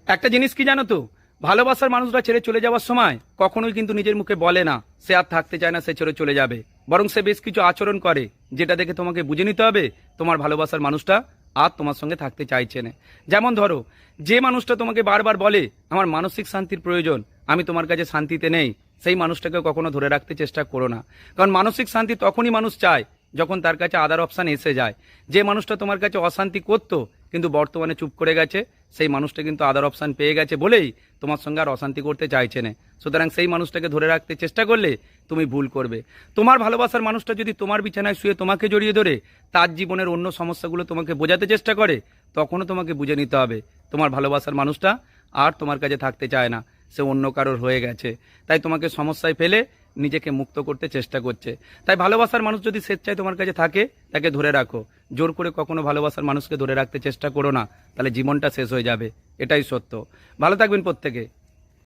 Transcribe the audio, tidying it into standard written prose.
একটা জিনিস কি জানো তো, ভালোবাসার মানুষরা ছেড়ে চলে যাওয়ার সময় কখনোই কিন্তু নিজের মুখে বলে না সে আর থাকতে চায় না, সে ছেড়ে চলে যাবে। বরং সে বেশ কিছু আচরণ করে, যেটা দেখে তোমাকে বুঝে নিতে হবে তোমার ভালোবাসার মানুষটা আর তোমার সঙ্গে থাকতে চাইছে না। যেমন ধরো, যে মানুষটা তোমাকে বারবার বলে আমার মানসিক শান্তির প্রয়োজন, আমি তোমার কাছে শান্তিতে নেই, সেই মানুষটাকে কখনো ধরে রাখতে চেষ্টা করো না। কারণ মানসিক শান্তি তখনই মানুষ চায় যখন তার কাছে আদার অপশান এসে যায়। যে মানুষটা তোমার কাছে অশান্তি করতো কিন্তু বর্তমানে চুপ করে গেছে, সেই মানুষটা কিন্তু আদার অপশান পেয়ে গেছে বলেই তোমার সঙ্গে আর অশান্তি করতে চাইছে না। সুতরাং সেই মানুষটাকে ধরে রাখতে চেষ্টা করলে তুমি ভুল করবে। তোমার ভালোবাসার মানুষটা যদি তোমার বিছানায় শুয়ে তোমাকে জড়িয়ে ধরে তার জীবনের অন্য সমস্যাগুলো তোমাকে বোঝাতে চেষ্টা করে, তখনও তোমাকে বুঝে নিতে হবে তোমার ভালোবাসার মানুষটা আর তোমার কাছে থাকতে চায় না, সে অন্য কারোর হয়ে গেছে। তাই তোমাকে সমস্যায় ফেলে নিজেকে মুক্ত করতে চেষ্টা করছে। তাই ভালোবাসার মানুষ যদি স্বেচ্ছায় তোমার কাছে থাকে, তাকে ধরে রাখো। জোর করে কখনো ভালোবাসার মানুষকে ধরে রাখতে চেষ্টা করো না, তাহলে জীবনটা শেষ হয়ে যাবে। এটাই সত্য। ভালো থাকবেন প্রত্যেকে।